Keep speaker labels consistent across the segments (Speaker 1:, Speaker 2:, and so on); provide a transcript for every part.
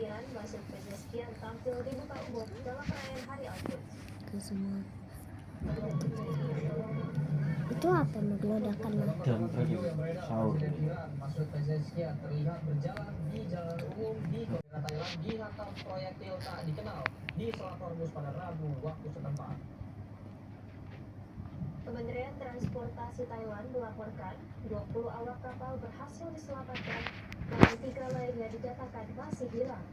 Speaker 1: Iran Masud Pezeshkian tampil di muka umum dalam perayaan Hari Al-Quds.
Speaker 2: Ke semua. Itu apa menggelodakan lah?
Speaker 3: Dan sahur.
Speaker 4: Masud Pezeshkian terlihat berjalan di jalan umum di negara Thailand dihantam proyektil tak dikenal di Selat Hormuz pada Rabu waktu setempat.
Speaker 1: Kementerian Transportasi Thailand melaporkan 20 awak kapal berhasil diselamatkan, namun 3 lainnya dinyatakan masih hilang.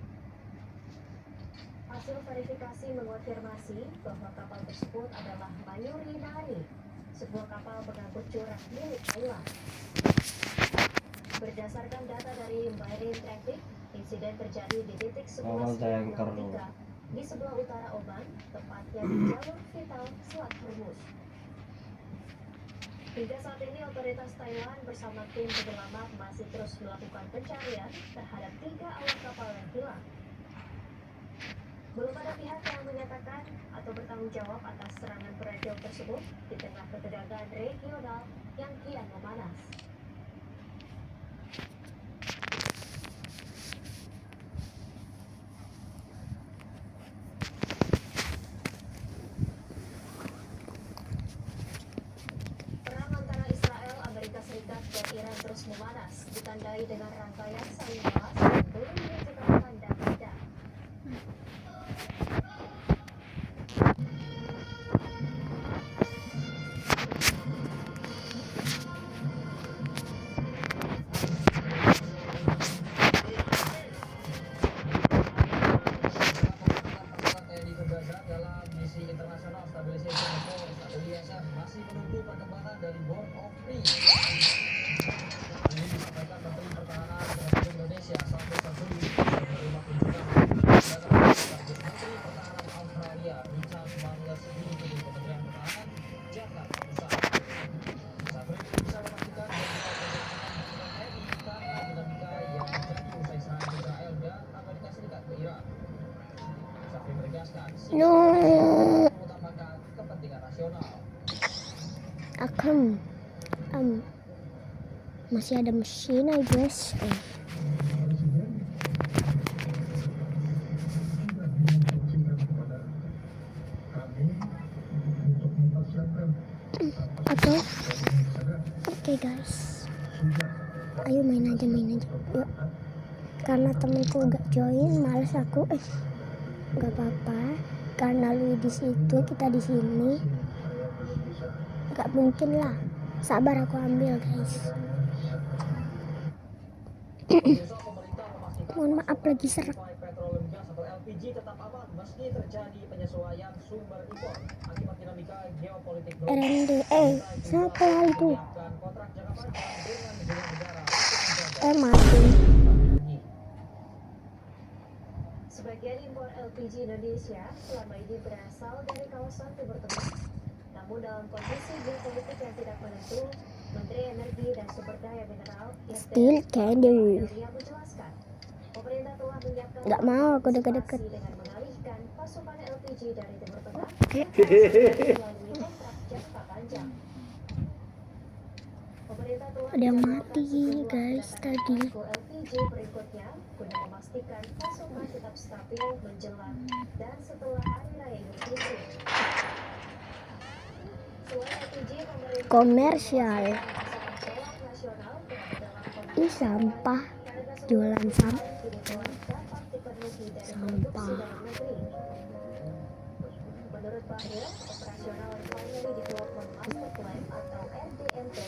Speaker 1: Hasil verifikasi mengonfirmasi bahwa kapal tersebut adalah Mayuri Nari, sebuah kapal pengangkut curah milik Thailand. Berdasarkan data dari Marine Traffic, insiden terjadi di titik 11.03 di sebelah utara Oman, tepatnya di jalur vital Selat Hormuz. Hingga saat ini otoritas Thailand bersama tim penyelamat masih terus melakukan pencarian terhadap 3 awak kapal yang hilang. Belum ada pihak yang menyatakan atau bertanggung jawab atas serangan beracun tersebut di tengah ketegangan regional yang kian memanas. Perang antara Israel, Amerika Serikat, dan Iran terus memanas, ditandai dengan rangkaian saling balas yang belum menunjukkan tanda-tanda.
Speaker 4: TNI ke Gaza dalam misi International Stabilization Force atau ISF masih menunggu perkembangan dari Board of Peace. Ini disampaikan Menteri Pertahanan Republik Indonesia Sampai Safri menerima kunjungan target Menteri Pertahanan Australia Richard Marles di gedung Kementerian Pertahanan Jakarta Pusat. Safri bisa memastikan bahwa TNI karena dinamika yang terjadi usai serangan Israel dan Amerika Serikat ke Iran. Safri menegaskan mengutamakan kepentingan nasional.
Speaker 2: Masih ada mesin I guess. Atau oke guys, ayo main aja yuk, karena temenku gak join, males aku. Gak apa-apa, karena lu di situ, kita di sini, gak mungkin lah. Sabar, aku ambil guys. Mohon maaf lagi serak.
Speaker 4: Petroleum gas atau LPG tetap aman meski terjadi penyesuaian sumber impor akibat dinamika geopolitik global.
Speaker 2: RMD, siapa itu?
Speaker 4: Menyiapkan kontrak jangka panjang dengan negara
Speaker 2: Mati.
Speaker 1: Sebagian impor LPG Indonesia selama ini berasal dari kawasan Timur Tengah. Namun dalam kondisi geopolitik yang tidak menentu, Menteri Energi dan Sumber Daya Mineral
Speaker 2: Still Candy
Speaker 1: menjelaskan, pemerintah telah menyiapkan
Speaker 2: Nggak mau aku deket-deket.
Speaker 1: dengan mengalihkan pasokan LPG dari Timur Tengah melalui kontrak jangka panjang. Pemerintah telah
Speaker 2: Ada yang
Speaker 1: menyiapkan
Speaker 2: mati,
Speaker 1: sejumlah
Speaker 2: guys,
Speaker 1: cadangan
Speaker 2: tadi.
Speaker 1: kargo LPG berikutnya guna memastikan pasokan tetap stabil menjelang dan setelah Hari Raya Idul Fitri. Selain LPG, pemerintah
Speaker 2: Komersial.
Speaker 1: pasokan solar nasional dalam kondisi
Speaker 2: Ini sampah, jualan sampah.
Speaker 1: dapat dipenuhi dari
Speaker 2: Sampah.
Speaker 1: produksi dalam negeri. Menurut Bahlil, operasional Refinery Development Master Plan atau RDMP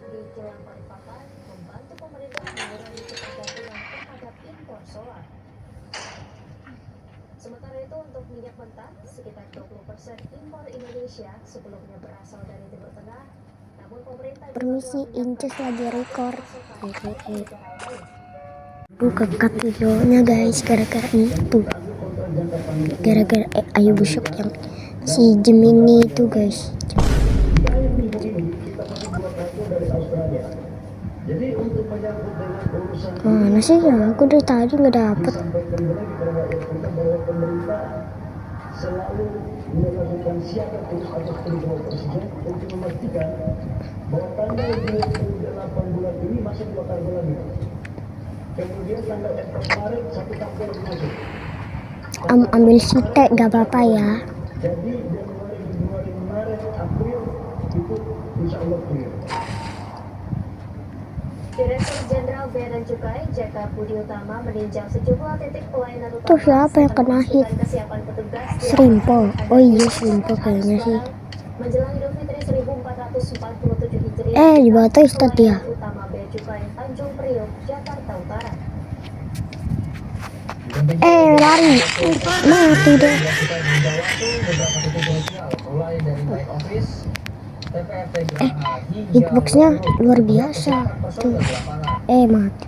Speaker 1: di Kilang Balikpapan membantu pemerintah mengurangi ketergantungan terhadap impor solar. Sementara itu untuk minyak mentah, sekitar 20% impor Indonesia sebelumnya berasal dari Timur Tengah. Namun pemerintah juga
Speaker 2: Permisi,
Speaker 1: telah
Speaker 2: Inces lagi record.
Speaker 1: pasokan dari negara lain.
Speaker 2: Kekat videonya guys, gara-gara itu. Gara-gara Ayu Busuk yang si Gemini itu guys. Mana sih ya? Aku dari tadi nggak dapet.
Speaker 5: Selalu melakukan siaga atau kedua presiden untuk memastikan bahwa tanggal 28 bulan ini masih 2 kali lagi. Kemudian tanggal 4 Maret 1 April masuk.
Speaker 2: Ambil sitek gak apa-apa ya.
Speaker 5: Jadi Januari, Februari, Maret, April itu insya Allah clear.
Speaker 1: Direktur Jenderal Bea dan Cukai Jaka Budi Utama meninjau sejumlah titik pelayanan utama.
Speaker 2: Tuh siapa yang kena hit?
Speaker 1: Kesiapan petugas di
Speaker 2: Serimpo.
Speaker 1: lapangan
Speaker 2: Oh iya
Speaker 1: agar
Speaker 2: Serimpo kayaknya sih.
Speaker 1: menjelang Idul Fitri 1447 Hijriah.
Speaker 2: Di bawah Ustad ya.
Speaker 1: Pelayanan utama Bea Cukai Tanjung Priok, Jakarta Utara.
Speaker 2: Lari. Mati deh.
Speaker 4: Mulai dari back office, TPRT Geraha hingga
Speaker 2: Hitboxnya luar biasa. Tuh. Mati.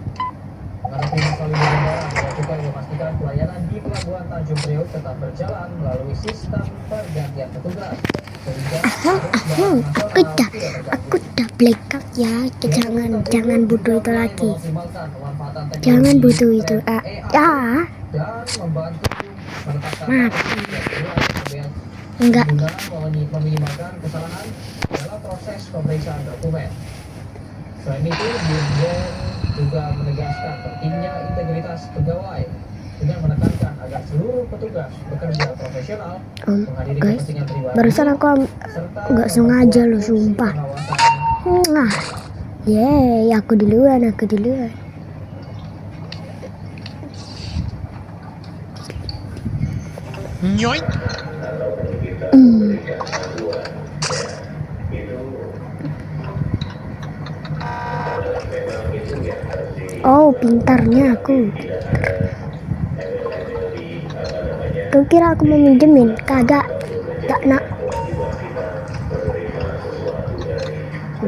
Speaker 4: menghadapi masa libur lebaran, Bea Cukai memastikan pelayanan di Pelabuhan Tanjung Priok tetap berjalan melalui sistem pergantian petugas. Sehingga
Speaker 2: Aku udah blackout ya. Jangan butuh itu lagi. Jangan butuh itu.
Speaker 4: dan membantu menetapkan
Speaker 2: Mati.
Speaker 4: yang
Speaker 2: Enggak.
Speaker 4: guna meminimalkan kesalahan dalam proses pemeriksaan dokumen. Selain itu, Dirjen juga menegaskan pentingnya integritas pegawai dengan menekankan agar seluruh petugas bekerja profesional, menghadiri
Speaker 2: Guys,
Speaker 4: kepentingan pribadi,
Speaker 2: barusan aku
Speaker 4: serta
Speaker 2: nggak sengaja loh,
Speaker 4: fungsi
Speaker 2: sumpah.
Speaker 4: pengawasan.
Speaker 2: Yeay, aku duluan.
Speaker 3: Nyoink.
Speaker 2: Oh, pintarnya aku. Kau kira aku mau minjemin? Kagak. Tak nak.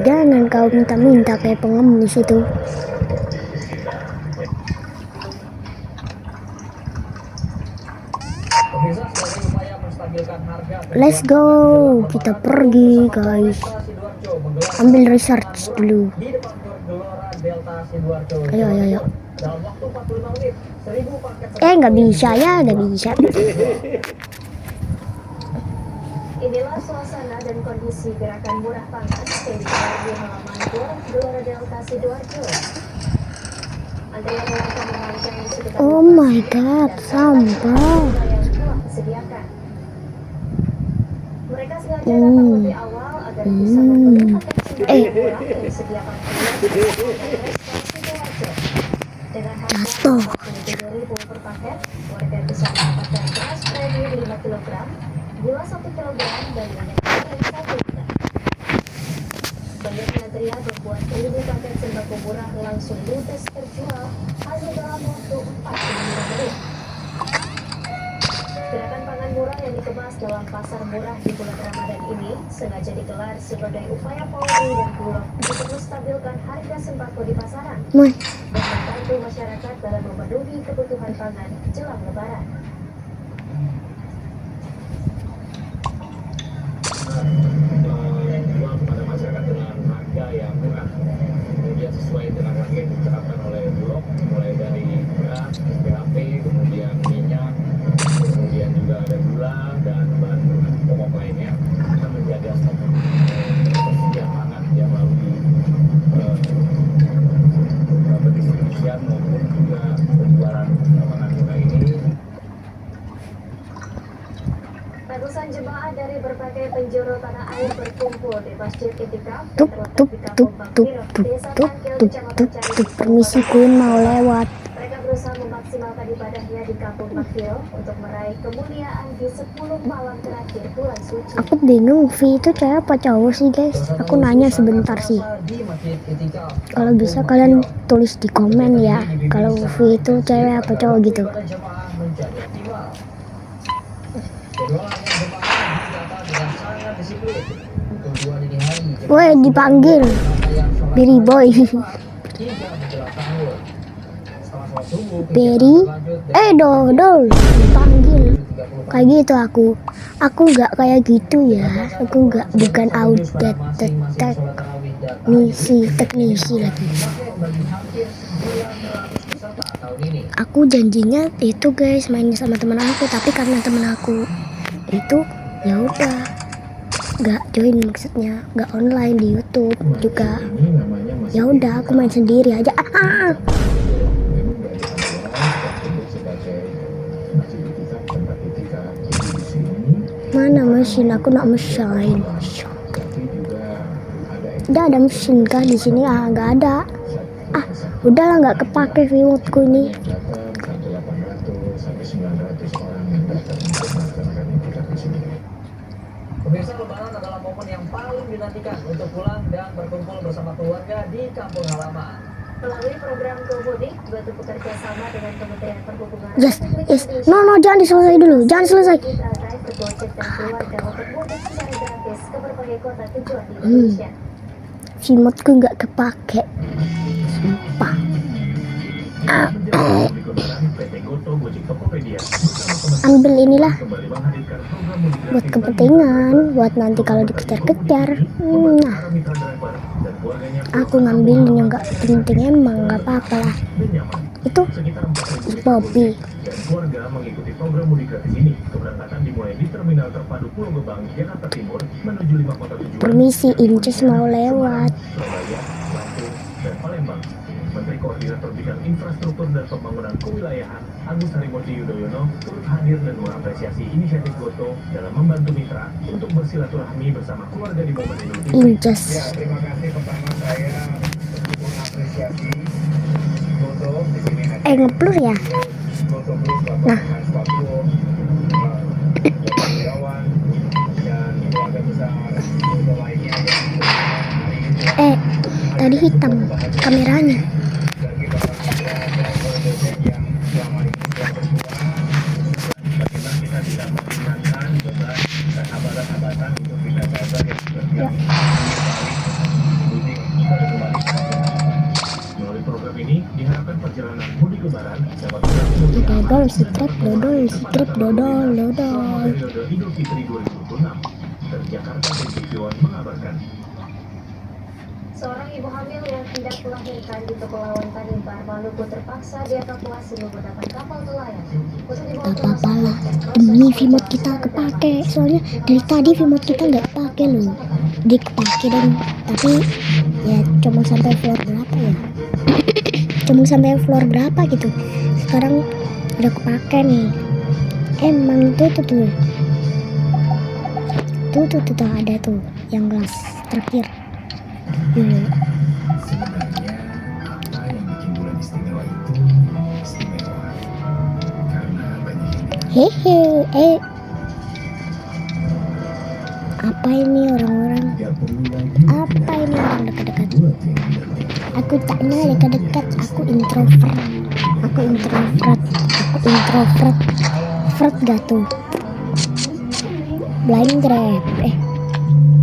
Speaker 2: Jangan kau minta-minta kayak pengemis itu.
Speaker 4: Pemirsa, sebagai upaya menstabilkan harga,
Speaker 2: Let's go. Kita pergi, guys. Ambil research dulu.
Speaker 4: di depan Gelora Delta Sidoarjo.
Speaker 2: Ayo.
Speaker 4: Dalam waktu 45 menit, 1000 paket
Speaker 2: Nggak bisa ya, nggak bisa.
Speaker 1: Inilah suasana dan kondisi gerakan murah pangan yang digelar di halaman GOR Gelora Delta Sidoarjo. Antrian warga memanjang di sekitar
Speaker 2: Oh
Speaker 1: lokasi.
Speaker 2: my god, sampah.
Speaker 1: Yang telah disediakan. Mereka sengaja datang lebih awal agar bisa membeli paket sembako murah yang disediakan dengan harga
Speaker 2: Jatuh.
Speaker 1: 27.000 per paket. Warga bisa mendapatkan beras premium 5 kg, gula 1 kg, dan minyak goreng 1 liter. Banyaknya antrian membuat 1000 paket sembako murah langsung ludes terjual hanya dalam waktu 45 menit. Gerakan pangan murah yang dikemas dalam pasar murah di bulan Ramadan ini sengaja digelar sebagai upaya Polri dan Bulog untuk menstabilkan harga sembako di pasaran
Speaker 2: Wah,
Speaker 1: dan membantu masyarakat dalam memenuhi kebutuhan pangan jelang Lebaran.
Speaker 6: Jual kepada masyarakat dengan harga yang murah, kemudian sesuai dengan harga yang ditetapkan oleh Bulog, mulai dari beras, SPHP, kemudian minyak, kemudian juga ada gula dan bahan pokok lainnya, akan menjaga stok persediaan pangan yang melalui pendistribusian maupun juga penjualan pangan murah ini.
Speaker 1: Ratusan jemaah dari berbagai penjuru tanah air berkumpul di Masjid Itikaf
Speaker 2: tup. Permisi Queen mau lewat.
Speaker 1: Mereka berusaha memaksimalkan ibadahnya di Kampung Makfiro untuk meraih kemuliaan di 10 malam terakhir bulan suci.
Speaker 2: Aku bingung, V itu cewek apa cowok sih guys? Aku nanya sebentar sih. Kalau bisa kalian tulis di komen ya. Kalau V itu cewek apa cowok gitu. Woi, dipanggil Berry Boy. Berry, dodol dipanggil. Kayak gitu aku nggak kayak gitu ya. Aku nggak, bukan audit teknisi lagi. Aku janjinya itu guys main sama teman aku, tapi karena teman aku itu ya udah nggak join, maksudnya nggak online di YouTube juga. Ya udah aku main sendiri aja. Mana mesin? Aku nak mesin. Udah ada mesin kah di sini? Ah, nggak ada. Ah, udahlah nggak kepake remote-ku ini.
Speaker 4: Pemirsa, Lebaran adalah momen yang paling dinantikan untuk pulang dan berkumpul bersama keluarga di kampung halaman.
Speaker 1: Melalui program GoMudik, Batu bekerja sama dengan Kementerian Perhubungan
Speaker 2: Yes.
Speaker 1: Republik Indonesia.
Speaker 2: No, jangan diselesai dulu. Jangan selesai.
Speaker 1: Terkait bergojek dan keluarga untuk mudik secara gratis ke berbagai kota tujuan di Indonesia.
Speaker 2: Remote-ku nggak kepake. Sumpah. Ambil inilah buat kepentingan, buat nanti kalau dikejar-kejar. Nah, aku ngambilin yang nggak penting, emang nggak apa-apa lah. Itu Bobby.
Speaker 6: Dan keluarga mengikuti program mudik gratis ini. Keberangkatan dimulai di Terminal Terpadu Pulau Gebang, Jakarta Timur, menuju 5 kota tujuan.
Speaker 2: Permisi, Inces mau lewat.
Speaker 6: Surabaya, Lampung, dan Palembang. Menteri Koordinator Bidang Infrastruktur dan Pembangunan Kewilayahan Agus Harimurti Yudhoyono turut hadir dan mengapresiasi inisiatif Gotoh dalam membantu mitra untuk bersilaturahmi bersama keluarga di momen Idul Fitri.
Speaker 2: Inces.
Speaker 5: Ya, terima kasih. Pertama saya mengapresiasi Gotoh di sini ada
Speaker 2: Ngeplur ya.
Speaker 5: Gotoh Plus, Bapak
Speaker 2: Nah.
Speaker 5: Hans Papua, Bapak Irawan, dan keluarga besar Gotoh lainnya yang hari ini
Speaker 2: Tadi hitam kameranya.
Speaker 5: bagi para driver gojek yang selama ini telah berjuang, bagaimana kita bisa mengingatkan beban sahabat-sahabatan untuk kita driver yang
Speaker 2: Ya.
Speaker 5: mudik kembali ke kampung.
Speaker 6: Melalui program ini diharapkan perjalanan mudik Lebaran dapat berlangsung
Speaker 2: Dodol, sikrep, dodol, sikrep, dodol, dodol.
Speaker 6: periode Idul Fitri 2026. Dari Jakarta, Benjikiwan mengabarkan.
Speaker 1: Seorang ibu hamil yang hendak melahirkan di Kepulauan Tanimbar, Maluku terpaksa dievakuasi menggunakan kapal nelayan. Untuk dibawa
Speaker 2: Gak
Speaker 1: ke rumah
Speaker 2: apa-apa lah.
Speaker 1: sakit.
Speaker 2: Demi remote kita kepake. Soalnya dari tadi remote kita nggak kepake loh. Dia kepake dan tapi ya cuma sampai floor berapa ya? Cuma sampai floor berapa gitu. Sekarang udah kepake nih. Emang tuh. Tuh ada tuh yang gelas terakhir.
Speaker 6: Sebenarnya apa yang bikin bulan istimewa itu istimewa? Karena banyak yang
Speaker 2: Hehe, apa ini orang-orang?
Speaker 6: tidak perlu lagi
Speaker 2: Apa ini orang dekat-dekat?
Speaker 6: buat yang penting.
Speaker 2: Aku taknya dekat-dekat. Aku introvert. Fred gak tuh? Blind grab.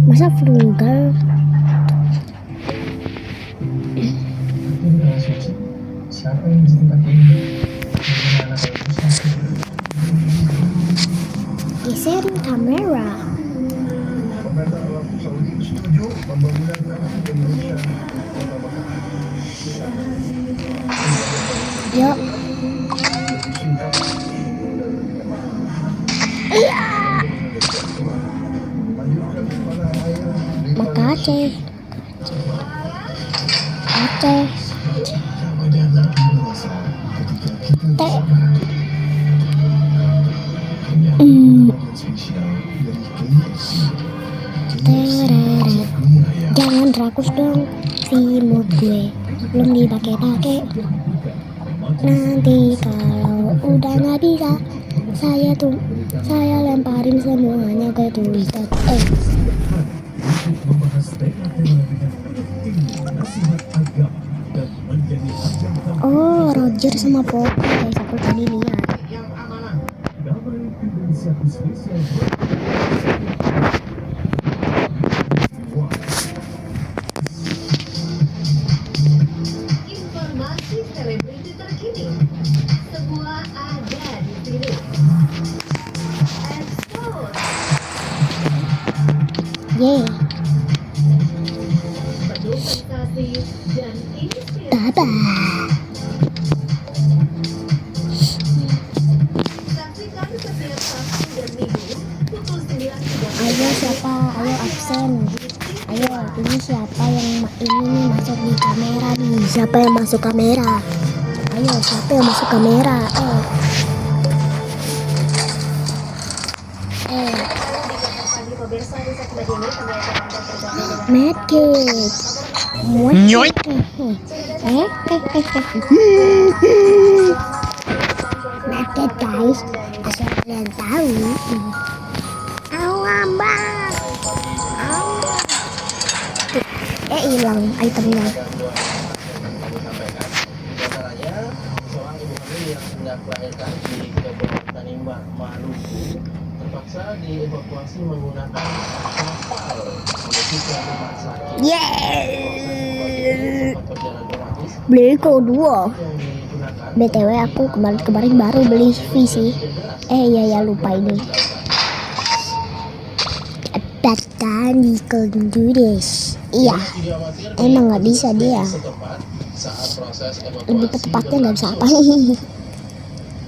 Speaker 2: Masa frugal?
Speaker 5: Siapa yang di tempat ini? Bagaimana kalau bisa?
Speaker 2: Geserin kamera.
Speaker 5: Pemerintah Arab Saudi setuju pembangunan Indonesia Kota Mekah.
Speaker 2: Yuk.
Speaker 5: Lanjutkan pada air di
Speaker 2: Maka Aceh. Teh. Tereret. Jangan rakus dong remote gue. Belum dipakai-pakai. Nanti kalau udah nggak bisa, saya lemparin semuanya ke Twitter.
Speaker 6: Membahas tema-tema bidang penting, nasihat agama, dan menjadi ajang
Speaker 2: Oh, Roger sama Poppy guys, aku tadi lihat.
Speaker 6: damai Indonesia spesial.
Speaker 1: Informasi selebriti terkini. Semua ada di sini. Expose.
Speaker 2: Yeay,
Speaker 1: Penuh sensasi dan inspirasi.
Speaker 2: dadah.
Speaker 1: Saksikan setiap Sabtu dan Minggu pukul 9.30.
Speaker 2: Ayo siapa? Ayo absen. Ayo, ini siapa yang ini nih masuk di kamera nih? Siapa yang masuk kamera? Ayo, siapa yang masuk kamera? medkit.
Speaker 5: Nyoy.
Speaker 2: Medkit guys, asal kalian tahu. Awambang. Hilang itemnya.
Speaker 4: Diantaranya seorang ibu hamil yang hendak melahirkan di Kebun Tanimbar, Maluku terpaksa dievakuasi menggunakan kapal menuju ke rumah sakit.
Speaker 2: Yeay.
Speaker 4: Sempat berjalan dramatis
Speaker 2: Beli kedua.
Speaker 4: yang digunakan
Speaker 2: BTW aku kemarin baru beli visi. Ya lupa ini. But can we can do this? Iya, emang nggak bisa dia. Lebih tepatnya nggak bisa apa nih.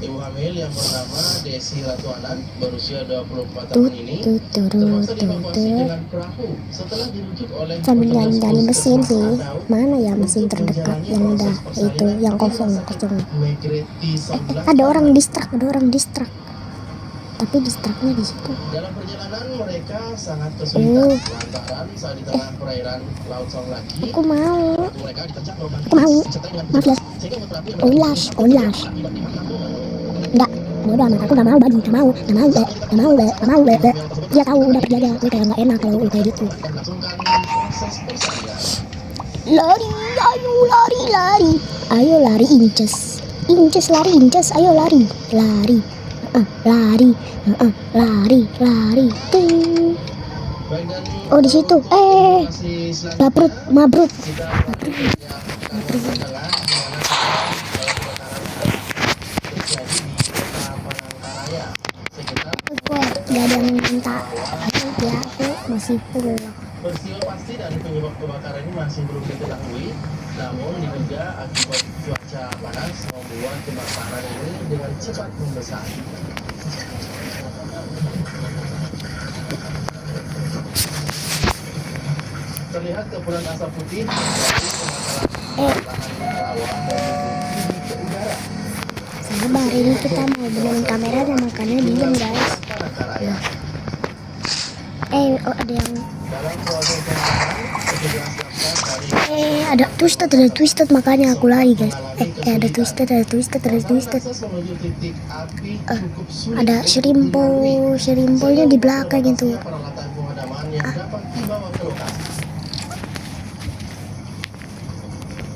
Speaker 4: Ibu hamil yang bernama Desi Ratuanan berusia 24 tahun
Speaker 2: Tut
Speaker 4: ini
Speaker 2: tut turut
Speaker 4: terpaksa dievakuasi dengan perahu setelah dirujuk oleh
Speaker 2: sambil
Speaker 4: petugas
Speaker 2: nyari mesin
Speaker 4: puskesmas
Speaker 2: sih.
Speaker 4: atau
Speaker 2: Mana ya mesin terdekat yang udah itu yang kosong.
Speaker 4: Megreti 11.
Speaker 2: Ada orang distrak. Tapi distraknya di situ.
Speaker 4: Dalam perjalanan mereka sangat kesulitan
Speaker 2: Oh.
Speaker 4: lantaran saat di tengah perairan Laut Songlaki
Speaker 2: Aku mau.
Speaker 4: mereka diterjang gelombang
Speaker 2: Aku mau.
Speaker 4: serta dengan
Speaker 2: Maaf ya.
Speaker 4: sehingga membuat perahu yang
Speaker 2: Ulas. Enggak. Bodoh amat, aku gak mau bagi, gak mau, be. Dia tahu udah pergi aja, gue kayak gak enak kalau kayak gitu.
Speaker 4: melangsungkan proses persalinan.
Speaker 2: Lari, ayo lari inces, ayo lari, lari, ting.
Speaker 4: Baik, dan
Speaker 2: Oh di situ,
Speaker 4: masih selanjutnya
Speaker 2: mabrut.
Speaker 4: kita terjadi di kota Palangkaraya sekitar.
Speaker 2: Gak ada yang minta, ya aku masih full.
Speaker 4: Peristiwa pasti dari penyebab kebakaran ini masih belum diketahui, namun diduga akibat cuaca panas membuat kebakaran ini dengan cepat membesar. Terlihat kepulan asap putih dari pembakaran lahan rawa menuju ke udara.
Speaker 2: Sabar, ini kita mau benerin kameranya makanya diem guys.
Speaker 4: Palangkaraya.
Speaker 2: Ada yang
Speaker 4: Dalam proses pemakaran, petugas damkar dari
Speaker 2: ada twisted makanya aku lari guys. Ada twisted.
Speaker 4: akses menuju titik api cukup sulit
Speaker 2: Ada shirimpo-nya di belakang itu.
Speaker 4: peralatan pemadaman yang dapat dibawa ke lokasi.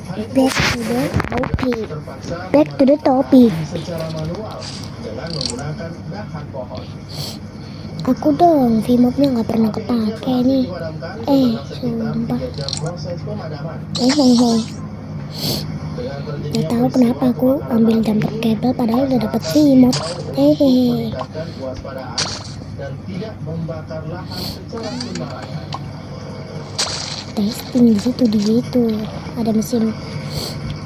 Speaker 4: Hal itu
Speaker 2: Back to the topic.
Speaker 4: secara manual dengan menggunakan dahan pohon.
Speaker 2: Aku dong, V-mobnya nggak pernah kepake nih.
Speaker 4: Dipadamkan setelah sekitar
Speaker 2: Sumpah.
Speaker 4: 3 jam proses pemadaman.
Speaker 2: Hehehe.
Speaker 4: Dengan terjadinya
Speaker 2: Gak tahu kenapa aku ambil jumper kabel padahal udah dapet V-mob. Hehehe.
Speaker 4: meningkatkan kewaspadaan dan tidak membakar lahan secara sembarangan.
Speaker 2: Testing di situ. Ada mesin.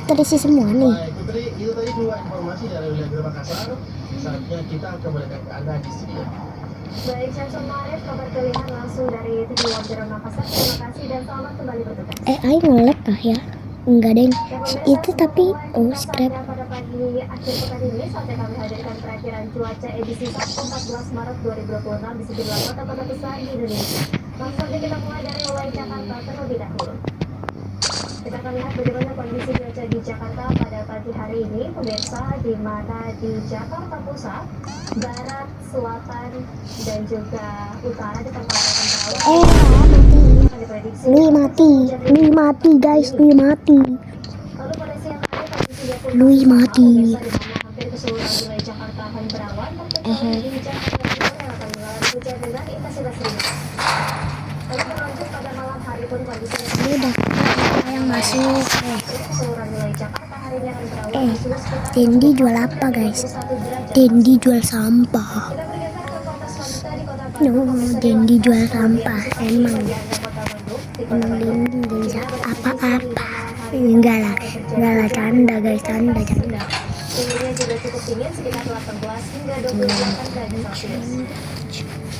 Speaker 2: Terisi semua nih.
Speaker 4: Baik, Putri, itu tadi dua informasi dari wilayah Makassar. Saatnya kita kembalikan ke Anda di studio.
Speaker 1: Baik, Samson Marif, kabar pilihan langsung dari TV Wajara Makassar. Terima kasih dan selamat kembali bertugas.
Speaker 2: Ayo nge-lag kah ya? Enggak deng. Itu tapi scrap.
Speaker 1: Pada pagi akhir pekan ini saatnya kami hadirkan perakhiran cuaca edisi Sabtu 14 Maret 2026 di sejumlah kota-kota besar di Indonesia. Langsung saja kita mulai dari wilayah Jakarta terlebih dahulu. Kita akan lihat bagaimana kondisi cuaca di Jakarta pada pagi hari ini, pemirsa, di mana di Jakarta Pusat, Barat, Selatan, dan juga Utara di Kabupaten Karawang akan diprediksi
Speaker 2: Lui guys, Lui mati.
Speaker 1: Lalu pada siang hari kondisi pun
Speaker 2: Lui mati.
Speaker 1: biasa di mana hampir keseluruhan wilayah Jakarta akan berawan terkecuali di Jakarta Timur yang akan mengalami hujan dengan intensitas ringan. Lalu berlanjut pada malam hari pun kondisi
Speaker 2: Ini udah yang masuk.
Speaker 1: keseluruhan wilayah Jakarta hari ini akan berawan di suhu sekitar
Speaker 2: Dendi jual apa guys?
Speaker 1: 1 derajat.
Speaker 2: Dendi jual sampah.
Speaker 1: Kita bergeser ke kota swasta di kota
Speaker 2: No,
Speaker 1: Bandung. Pemirsa,
Speaker 2: Dendi
Speaker 1: di
Speaker 2: jual
Speaker 1: waktu
Speaker 2: sampah.
Speaker 1: pagi
Speaker 2: Emang
Speaker 1: di kota Bandung, di kota Bandung.
Speaker 2: Dendi bisa apa-apa. Enggak lah, canda guys, canda.
Speaker 1: Suhunya juga cukup dingin sekitar 18 hingga 28 derajat Celcius.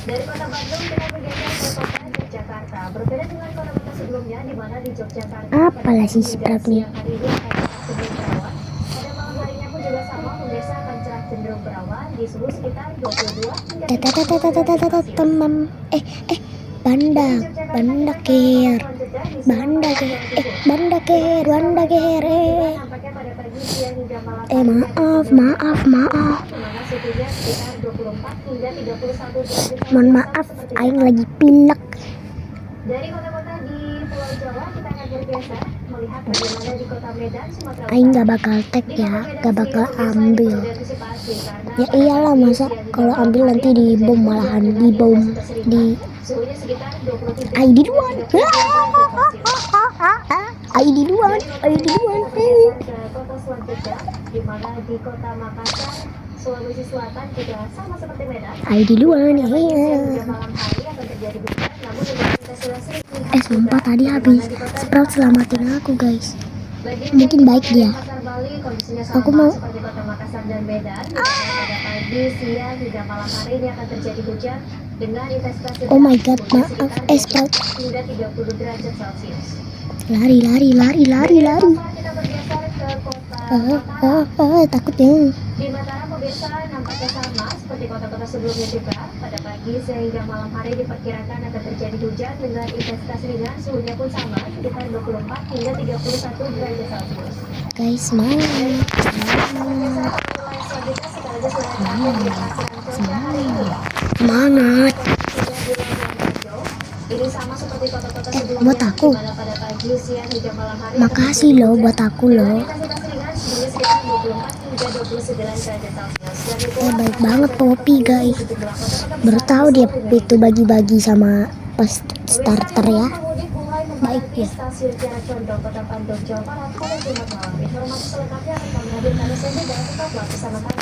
Speaker 1: Dari kota Bandung kita bergeser ke kota Yogyakarta. Berbeda dengan kota-kota sebelumnya di mana di Yogyakarta
Speaker 2: Apalah sih sprap nih.
Speaker 1: siang hari ini akan cerah cenderung berawan. Pada malam harinya pun juga sama, pemirsa akan cerah cenderung berawan di suhu sekitar 22 hingga 30 derajat Celcius.
Speaker 2: Temam. Bandak kir.
Speaker 1: jeda di
Speaker 2: Banda ke Banda ke Rwanda ke
Speaker 1: nampaknya pada pagi siang hingga malam
Speaker 2: maaf
Speaker 1: di mana suhunya sekitar 24 hingga 31 derajat
Speaker 2: mohon maaf aing lagi pilek.
Speaker 1: Dari kota-kota di Pulau Jawa kita akan bergeser melihat bagaimana di kota Medan, Sumatera
Speaker 2: Aing
Speaker 1: Utara.
Speaker 2: gak bakal tag
Speaker 1: Di
Speaker 2: ya,
Speaker 1: kota Medan
Speaker 2: gak bakal
Speaker 1: sendiri, pemirsa,
Speaker 2: ambil.
Speaker 1: ini perlu diantisipasi karena
Speaker 2: Ya
Speaker 1: pada
Speaker 2: iyalah
Speaker 1: pagi,
Speaker 2: masa
Speaker 1: siang hingga
Speaker 2: kalau
Speaker 1: malam
Speaker 2: ambil
Speaker 1: hari
Speaker 2: nanti
Speaker 1: akan
Speaker 2: di
Speaker 1: terjadi
Speaker 2: bom
Speaker 1: hujan
Speaker 2: malahan
Speaker 1: dengan
Speaker 2: di bom
Speaker 1: intensitas ringan.
Speaker 2: di
Speaker 1: Suhunya sekitar 23
Speaker 2: ai di
Speaker 1: hingga
Speaker 2: luar.
Speaker 1: 32 derajat Celcius.
Speaker 2: Ai di luar,
Speaker 1: Dari kota
Speaker 2: ai di
Speaker 1: Medan
Speaker 2: luar.
Speaker 1: kita bergeser ke kota selanjutnya, di mana di kota Makassar, Sulawesi Selatan juga sama seperti Medan.
Speaker 2: Ai di luar nih.
Speaker 1: Pada pagi, siang hingga malam hari akan terjadi hujan, namun dengan intensitas ringan.
Speaker 2: Sumpah tadi habis Sprout selamatin aku guys. Mungkin baik dia. Aku mau
Speaker 1: seperti kota Makassar dan Medan, di mana pada pagi, siang hingga malam hari ini akan terjadi hujan dengan intensitas sedang.
Speaker 2: Oh my god,
Speaker 1: Suhunya
Speaker 2: maaf
Speaker 1: sekitar
Speaker 2: Sprout.
Speaker 1: 24 hingga 30 derajat Celcius.
Speaker 2: Lari.
Speaker 1: Dari Makassar kita bergeser ke kota Mataram.
Speaker 2: Takutnya.
Speaker 1: Di Mataram pemirsa nampaknya sama seperti kota-kota sebelumnya juga. Pada pagi sehingga malam hari diperkirakan akan terjadi hujan dengan intensitas ringan, suhunya pun sama sekitar 24 hingga 31 derajat Celcius.
Speaker 2: Guys, semangat. Semangat.
Speaker 1: Ini sama seperti kota-kota sebelumnya,
Speaker 2: buat aku.
Speaker 1: di mana pada pagi, siang hingga malam hari
Speaker 2: Makasih
Speaker 1: akan
Speaker 2: loh
Speaker 1: terjadi
Speaker 2: buat
Speaker 1: hujan
Speaker 2: aku
Speaker 1: dengan
Speaker 2: loh.
Speaker 1: intensitas ringan, suhunya sekitar 24 hingga 29 derajat Celcius. Dan itulah
Speaker 2: Baik
Speaker 1: rangkaian
Speaker 2: banget
Speaker 1: berita
Speaker 2: Poppy
Speaker 1: terkini
Speaker 2: guys.
Speaker 1: di sejumlah kota-kota
Speaker 2: Baru
Speaker 1: besar
Speaker 2: tahu
Speaker 1: di
Speaker 2: dia
Speaker 1: seluruh
Speaker 2: itu bagi-bagi sama pas starter ya. Baik ya.
Speaker 1: Stasiun Kiara Condong, Kota Bandung, Jawa Barat pada Jumat malam. Informasi selengkapnya akan kami hadirkan usai jeda. Tetaplah bersama kami.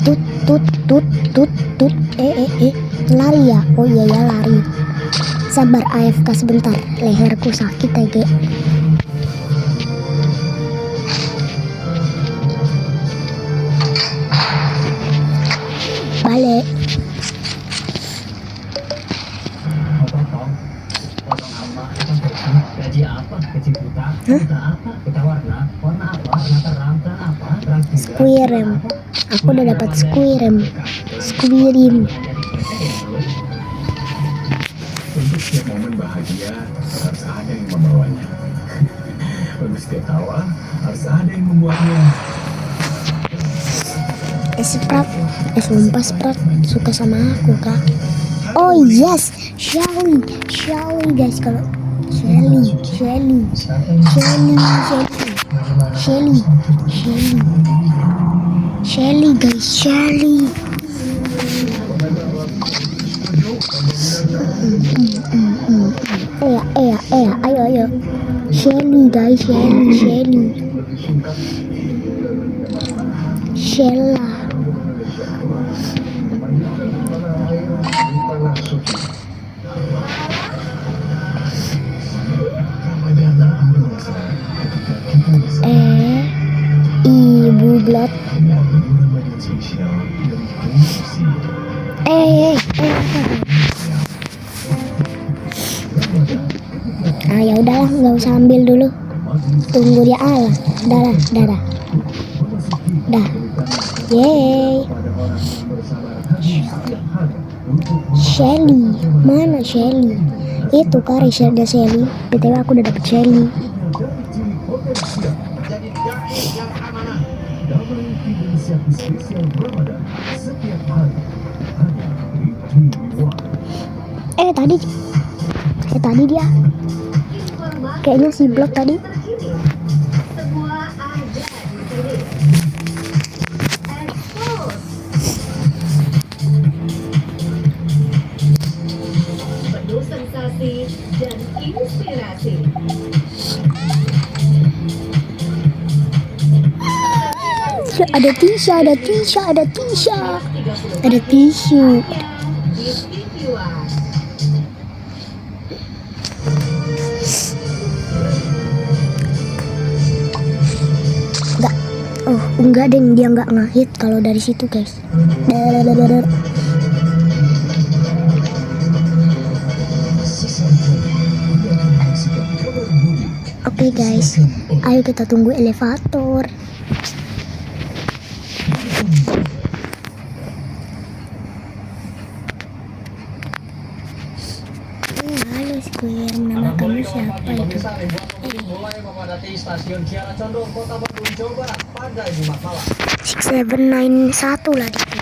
Speaker 2: Tut. Lari ya. Oh iya ya lari. Sabar AFK sebentar. Leherku sakit Ege. Balik.
Speaker 6: Potong apa? Gaji apa? Gaji buta? Buta apa? Buta warna? Warna apa? Warna terang? Terang apa? Terang juga.
Speaker 2: Squirem. Aku udah dapat Squirem. Squirem.
Speaker 5: Untuk setiap momen bahagia harus ada yang membawanya. Untuk setiap tawa harus ada yang membuatnya.
Speaker 2: Sprout. Sumpah Sprout suka sama aku kak. Oh yes, Shelly guys kalau Shelly guys, Shelly. Ayo. Shelly guys, Shella. Ibu Blot. Ya udahlah, nggak usah ambil dulu. Tunggu dia Allah. Dah. Yeay. Shelly, mana Shelly? Itu kari ada Shelly. BTW aku udah dapet Shelly.
Speaker 5: Jadi dai yang amanah. Damai inisiatif spesial Ramadan setiap hari hanya di TV One.
Speaker 2: Tadi dia kayaknya si Blok tadi.
Speaker 1: Semua ada di sini. Expose. Penuh sensasi dan inspirasi.
Speaker 2: Ada Tisha. Ada tisu.
Speaker 1: Di TV One.
Speaker 2: Enggak deh, dia nggak ngehit kalau dari situ guys. Oke guys, ayo kita tunggu elevator. kirim nama kamu siapa itu?
Speaker 4: Pemirsa, ribuan pemudik mulai memadati stasiun Kiara Condong, Kota Bandung, Jawa Barat pada Jumat malam.
Speaker 2: 6791 lah gitu.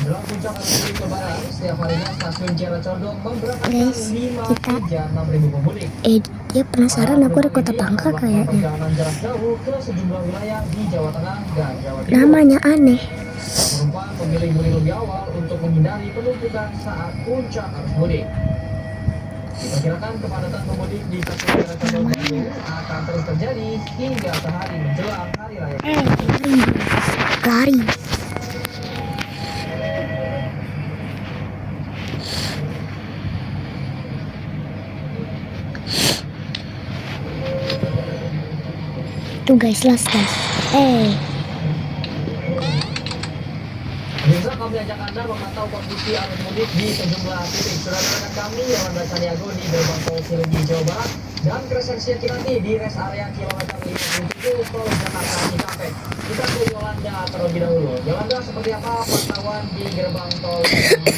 Speaker 4: Menjelang puncak arus mudik Lebaran, setiap harinya stasiun Kiara Condong memberangkatkan
Speaker 2: Guys,
Speaker 4: 5
Speaker 2: kita-
Speaker 4: hingga 6.000 pemudik.
Speaker 2: Dia penasaran aku di Kota Bangka kayaknya.
Speaker 4: Perjalanan jarak jauh ke sejumlah wilayah di Jawa Tengah dan Jawa Timur.
Speaker 2: Namanya aneh.
Speaker 4: Penumpang memilih mudik lebih awal untuk menghindari penumpukan saat puncak arus mudik. Diperkirakan kepadatan pemudik di stasiun Kiara Condong Bandung akan terus terjadi hingga sehari menjelang hari raya.
Speaker 2: Lari. Tuh guys, last guys.
Speaker 4: Pemirsa, kami ajak Anda memantau kondisi arus mudik di sejumlah titik. Sudah ada rekan kami, Yolanda Caniago di gerbang tol Cilenyi, Jawa Barat, dan Crescentia Kirani di rest area kilometer 57 tol Jakarta Cikampek. Kita ke Yolanda terlebih dahulu. Yolanda, seperti apa pantauan di gerbang tol Cilenyi?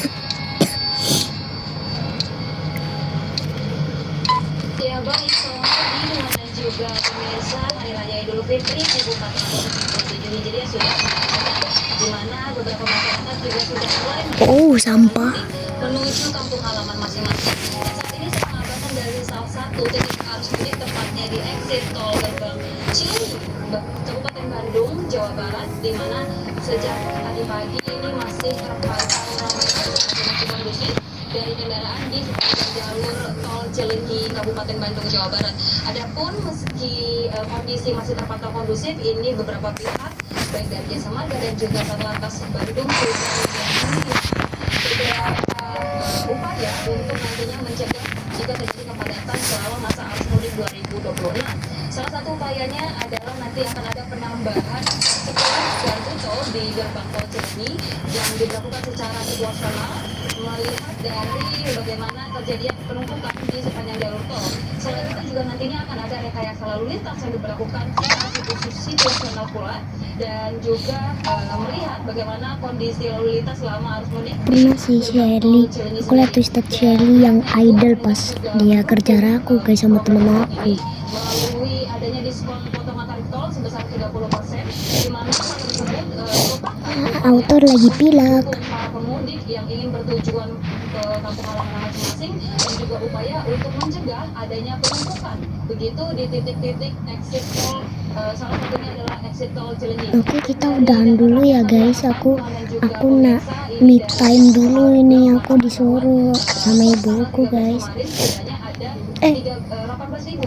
Speaker 1: Ya baik, selamat pagi Nuhan dan juga pemirsa. Hari Raya Idul Fitri 1447 Hijriah sudah dilaksanakan, di mana beberapa masyarakat juga sudah mulai
Speaker 2: Oh, sampah.
Speaker 1: menuju kampung halaman masing-masing. Dan saat ini saya mengabarkan dari salah satu titik arus mudik, tepatnya di exit tol gerbang Cilenyi, Kabupaten Bandung, Jawa Barat, di mana sejak tadi pagi ini masih terpantau ramai dan masih kondusif dari kendaraan di sepanjang jalur tol Cilenyi Kabupaten Bandung Jawa Barat. Adapun meski kondisi masih terpantau kondusif, ini beberapa pihak baik dari Jasa Marga dan juga Satlantas Bandung sudah memiliki beberapa upaya untuk nantinya mencegah jika terjadi kepadatan selama masa arus mudik 2026. Salah satu upayanya adalah nanti akan ada penambahan 10 gardu tol di gerbang tol Cilenyi yang dilakukan secara situasional melihat dari bagaimana kejadian penumpukan di sepanjang jalur tol. Selain itu juga nantinya akan ada rekayasa lalu lintas yang diberlakukan secara situasional pula, dan juga melihat bagaimana kondisi lalu lintas selama arus mudik.
Speaker 2: Pernah sih Shelly, aku lihat Twisted Shelly yang idol pas dia kerja raku guys sama temen aku.
Speaker 1: Melalui adanya diskon potongan tarif tol sebesar 30%, di mana hal tersebut merupakan
Speaker 2: Autor lagi pilek.
Speaker 1: untuk para pemudik yang ingin bertujuan ke kampung halaman masing-masing, dan juga upaya untuk mencegah adanya penumpukan begitu di titik-titik exit tol, salah satunya adalah exit tol Cilenyi.
Speaker 2: Oke, kita udahan dulu ya guys. Aku nak me time dulu ini, aku disuruh sama ibuku guys.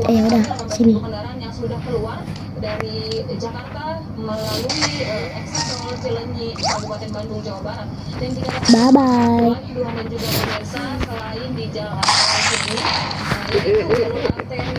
Speaker 2: Ya udah, sini.
Speaker 1: Kendaraan yang sudah keluar dari Jakarta melalui exit tol Cilenyi Kabupaten Bandung Jawa Barat. Dan jika
Speaker 2: Bye bye.
Speaker 1: dan juga pemirsa, selain di jalan tol Cilenyi, yaitu jalur arteri